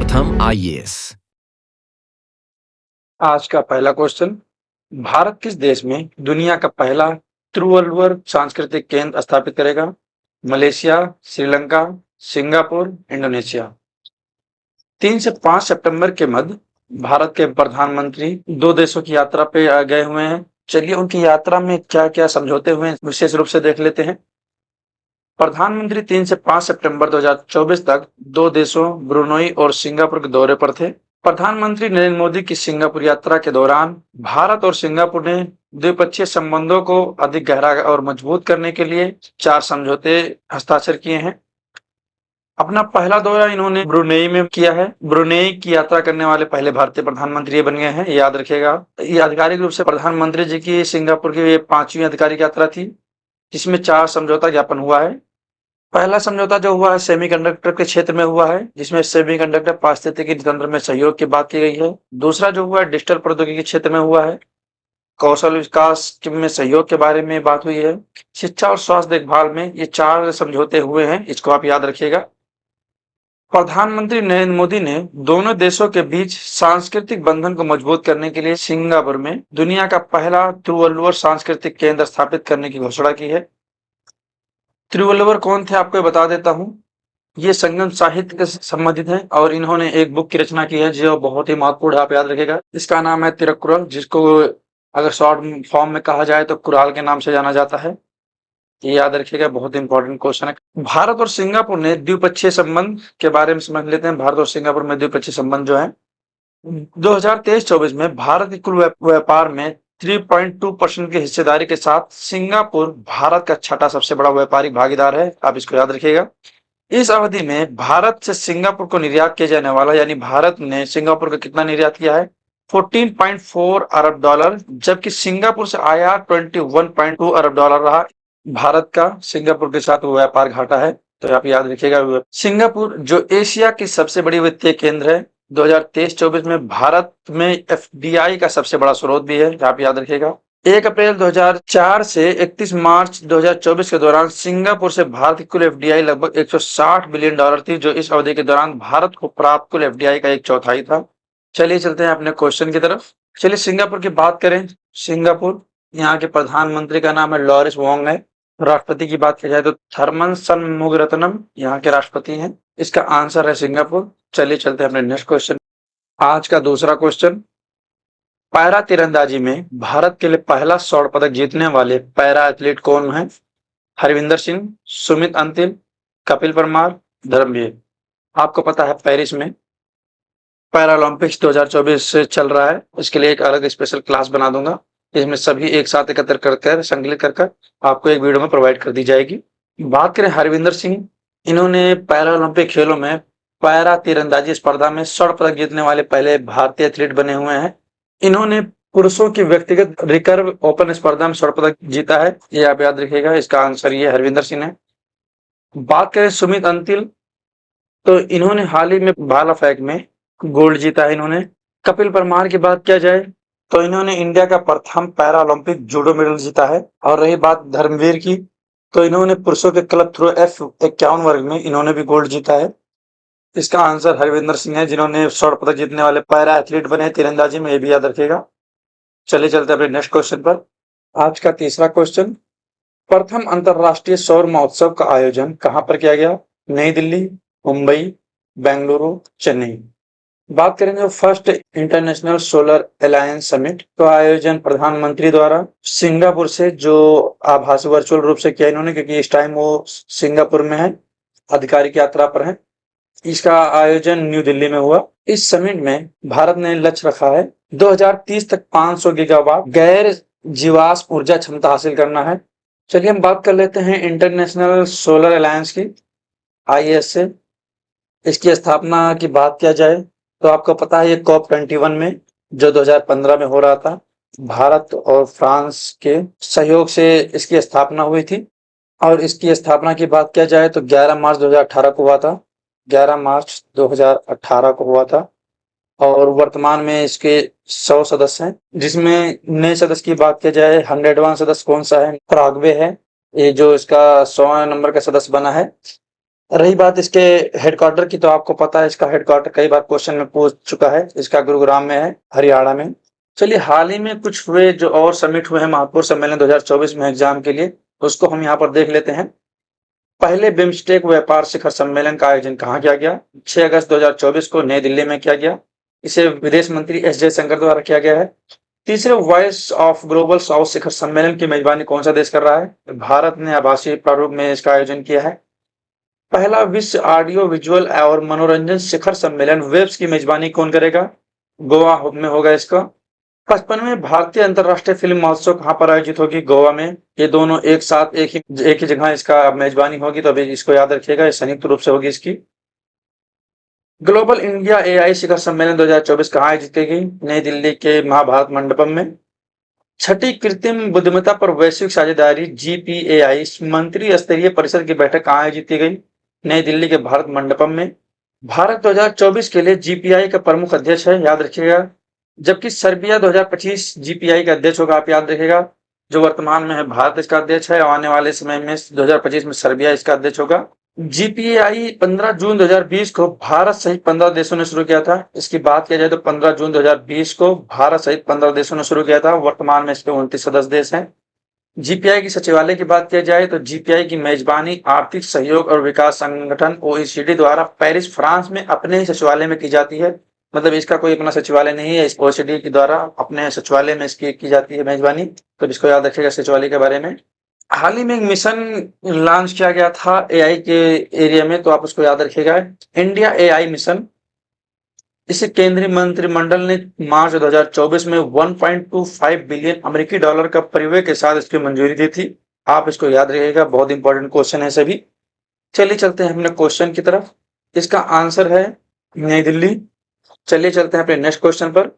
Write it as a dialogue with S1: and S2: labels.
S1: प्रथम आईएएस।
S2: आज का पहला क्वेश्चन, भारत किस देश में दुनिया का पहला तिरुवल्लुवर सांस्कृतिक केंद्र स्थापित करेगा? Malaysia, Sri Lanka, Singapore, Indonesia. 3 से 5 सितंबर के मध्य भारत के प्रधानमंत्री 2 देशों की यात्रा पे गए हुए हैं। चलिए उनकी यात्रा में क्या-क्या समझौते हुए हैं विशेष रूप से देख लेते हैं। प्रधानमंत्री 3 से 5 सितंबर 2024 तक 2 देशों ब्रुनोई और सिंगापुर के दौरे पर थे। प्रधानमंत्री नरेंद्र मोदी की सिंगापुर यात्रा के दौरान भारत और सिंगापुर ने द्विपक्षीय संबंधों को अधिक गहरा और मजबूत करने के लिए 4 समझौते हस्ताक्षर किए हैं। अपना पहला दौरा इन्होंने ब्रुनेई में किया है। ब्रुनेई की यात्रा करने वाले पहले भारतीय प्रधानमंत्री बन गए हैं, ये याद रखिएगा। ये आधिकारिक रूप से प्रधानमंत्री जी की सिंगापुर की ये 5वीं आधिकारिक यात्रा थी, जिसमें 4 समझौता ज्ञापन हुआ है। पहला समझौता जो हुआ है सेमीकंडक्टर के क्षेत्र में हुआ है, जिसमें सेमीकंडक्टर पारिस्थितिकी तंत्र में सहयोग की बात की गई है। दूसरा जो हुआ है डिजिटल प्रौद्योगिकी क्षेत्र में हुआ है, कौशल विकास में सहयोग के बारे में बात हुई है। शिक्षा और स्वास्थ्य देखभाल में ये 4 समझौते हुए हैं, इसको आप याद रखिएगा। प्रधानमंत्री नरेंद्र मोदी ने दोनों देशों के बीच सांस्कृतिक बंधन को मजबूत करने के लिए सिंगापुर में दुनिया का पहला तिरुवल्लुवर सांस्कृतिक केंद्र स्थापित करने की घोषणा की है। तिरुवल्लुवर कौन थे आपको बता देता हूँ। ये संगम साहित्य से संबंधित हैं और इन्होंने एक बुक की रचना की है जो बहुत ही महत्वपूर्ण है, आप याद रखिएगा। इसका नाम है तिरुक्कुरल, जिसको अगर शॉर्ट फॉर्म में कहा जाए तो कुराल के नाम से जाना जाता है। ये याद रखिएगा, बहुत इंपॉर्टेंट क्वेश्चन है। भारत और सिंगापुर ने द्विपक्षीय संबंध के बारे में समझ लेते हैं। भारत और सिंगापुर में द्विपक्षीय संबंध जो है 2023-24 में भारत के कुल व्यापार में 3.2% की हिस्सेदारी के साथ सिंगापुर भारत का छठा सबसे बड़ा व्यापारिक भागीदार है, आप इसको याद रखिएगा। इस अवधि में भारत से सिंगापुर को निर्यात किया जाने वाला, यानी भारत ने सिंगापुर को कितना निर्यात किया है? 14.4 अरब डॉलर, जबकि सिंगापुर से आयात 21.2 अरब डॉलर रहा। भारत का सिंगापुर के साथ व्यापार घाटा है, तो आप याद रखिएगा। सिंगापुर जो एशिया की सबसे बड़ी वित्तीय केंद्र है, 2023-24 में भारत में एफडीआई का सबसे बड़ा स्रोत भी है, आप याद रखिएगा। 1 अप्रैल 2004 से 31 मार्च 2024 के दौरान सिंगापुर से भारत की कुल एफडीआई लगभग 160 बिलियन डॉलर थी, जो इस अवधि के दौरान भारत को प्राप्त कुल एफडीआई का 1/4 था। चलिए चलते हैं अपने क्वेश्चन की तरफ। चलिए सिंगापुर की बात करें। सिंगापुर, यहाँ के प्रधानमंत्री का नाम है लॉरेंस वोंग है। राष्ट्रपति की बात की जाए तो थरमन शनमुगारत्नम यहाँ के राष्ट्रपति हैं। इसका आंसर है सिंगापुर। चलिए चलते हैं अपने नेक्स्ट क्वेश्चन। आज का दूसरा क्वेश्चन, पैरा तीरंदाजी में भारत के लिए पहला स्वर्ण पदक जीतने वाले पैरा एथलीट कौन है? हरविंदर सिंह, सुमित अंतिल, कपिल परमार, धर्मवीर। आपको पता है पेरिस में पैरालंपिक्स 2024 चल रहा है, इसके लिए एक अलग स्पेशल क्लास बना दूंगा, इसमें सभी एक साथ एकत्र कर संकलित कर आपको एक वीडियो में प्रोवाइड कर दी जाएगी। बात करें हरविंदर सिंह, इन्होंने पैरालंपिक खेलों में पैरा तीरंदाजी स्पर्धा में स्वर्ण पदक जीतने वाले पहले भारतीय एथलीट बने हुए हैं। इन्होंने पुरुषों की व्यक्तिगत रिकर्व ओपन स्पर्धा में स्वर्ण पदक जीता है, ये आप याद रखिएगा। इसका आंसर ये हरविंदर सिंह है। बात करें सुमित अंतिल, तो इन्होंने हाल ही में भाला फेंक में गोल्ड जीता है इन्होंने। कपिल परमार की बात किया जाए तो इन्होंने इंडिया का प्रथम पैरालंपिक जूडो मेडल जीता है। और रही बात धर्मवीर की, तो इन्होंने पुरुषों के क्लब थ्रो F51 वर्ग में इन्होंने भी गोल्ड जीता है। इसका आंसर हरविंदर सिंह है, जिन्होंने स्वर्ण पदक जीतने वाले पैरा एथलीट बने तीरंदाजी में, ये भी याद रखिएगा। चलिए चलते अपने नेक्स्ट क्वेश्चन पर। आज का तीसरा क्वेश्चन, प्रथम अंतरराष्ट्रीय सौर महोत्सव का आयोजन कहां पर किया गया? नई दिल्ली, मुंबई, बेंगलुरु, चेन्नई। बात करेंगे first international solar alliance summit का आयोजन प्रधानमंत्री द्वारा सिंगापुर से जो आभासी वर्चुअल रूप से किया इन्होंने, क्योंकि इस टाइम वो सिंगापुर में है, आधिकारिक यात्रा पर है। इसका आयोजन न्यू दिल्ली में हुआ। इस समिट में भारत ने लक्ष्य रखा है 2030 तक 500 गीगावाट गैर जीवाश्म ऊर्जा क्षमता हासिल करना है। चलिए हम बात कर लेते हैं इंटरनेशनल सोलर अलायंस की, IES से। इसकी स्थापना की बात किया जाए तो आपको पता है ये COP21 में जो 2015 में हो रहा था, भारत और फ्रांस के सहयोग से इसकी स्थापना हुई थी। और इसकी स्थापना की बात किया जाए तो 11 मार्च 2018 को हुआ था। 11 मार्च 2018 को हुआ था। और वर्तमान में इसके 100 सदस्य हैं, जिसमें नए सदस्य की बात की जाए 100वां सदस्य कौन सा है? पराग्वे है, ये जो इसका 100वां नंबर का सदस्य बना है। रही बात इसके हेडक्वार्टर की, तो आपको पता है इसका हेडक्वार्टर कई बार क्वेश्चन में पूछ चुका है, इसका गुरुग्राम में है, हरियाणा में। चलिए, हाल ही में कुछ हुए जो और समिट हुए हैं महापौर सम्मेलन 2024 में एग्जाम के लिए, उसको हम यहाँ पर देख लेते हैं। पहले बिम्स्टेक व्यापार शिखर सम्मेलन का आयोजन कहाँ किया गया? 6 अगस्त 2024 को नई दिल्ली में किया गया। इसे विदेश मंत्री एस जयशंकर द्वारा किया गया है। तीसरे वॉइस ऑफ ग्लोबल साउथ शिखर सम्मेलन की मेजबानी कौन सा देश कर रहा है? भारत ने आभासी प्रारूप में इसका आयोजन किया है। पहला विश्व ऑडियो विजुअल और मनोरंजन शिखर सम्मेलन वेब्स की मेजबानी कौन करेगा? गोवा में होगा इसका। 55वें भारतीय अंतर्राष्ट्रीय फिल्म महोत्सव कहाँ पर आयोजित होगी? गोवा में। ये दोनों एक साथ एक ही जगह इसका मेजबानी होगी, तो अभी इसको याद रखिएगा, ये संयुक्त रूप से होगी इसकी। ग्लोबल इंडिया एआई शिखर सम्मेलन 2024 कहाँ आयोजित की गई? नई दिल्ली के महाभारत मंडपम में। छठी कृत्रिम बुद्धिमत्ता पर वैश्विक साझेदारी जीपीएआई मंत्री स्तरीय परिषद की बैठक कहाँ आयोजित की गई? नई दिल्ली के भारत मंडपम में। भारत 2024 के लिए जीपीआई का प्रमुख अध्यक्ष है, याद रखिएगा। जबकि सर्बिया 2025 जीपीआई का अध्यक्ष होगा, आप याद रखिएगा। जो वर्तमान में है भारत इसका अध्यक्ष है, आने वाले समय में 2025 में सर्बिया इसका अध्यक्ष होगा। जीपीआई 15 जून 2020 को भारत सहित 15 देशों ने शुरू किया था। इसकी बात किया जाए तो 15 जून 2020 को भारत सहित 15 देशों ने शुरू किया था। वर्तमान में इसके 29 सदस्य देश हैं। जीपीआई की सचिवालय की बात किया जाए तो जीपीआई की मेजबानी आर्थिक सहयोग और विकास संगठन ओईसीडी द्वारा पेरिस फ्रांस में अपने ही सचिवालय में की जाती है। मतलब इसका कोई अपना सचिवालय नहीं है, इस ओईसीडी के द्वारा अपने सचिवालय में इसकी की जाती है मेजबानी। तो इसको याद रखिएगा सचिवालय के बारे में। हाल ही में एक मिशन लॉन्च किया गया था एआई के एरिया में, तो आप उसको याद रखिएगा, इंडिया एआई मिशन। इसे केंद्रीय मंत्रिमंडल ने मार्च 2024 में 1.25 बिलियन अमेरिकी डॉलर का परिव्यय के साथ इसकी मंजूरी दी थी। आप इसको याद रखिएगा, बहुत इंपॉर्टेंट क्वेश्चन है सभी। चलिए चलते हैं अपने क्वेश्चन की तरफ। इसका आंसर है नई दिल्ली। चलिए चलते हैं अपने नेक्स्ट क्वेश्चन पर।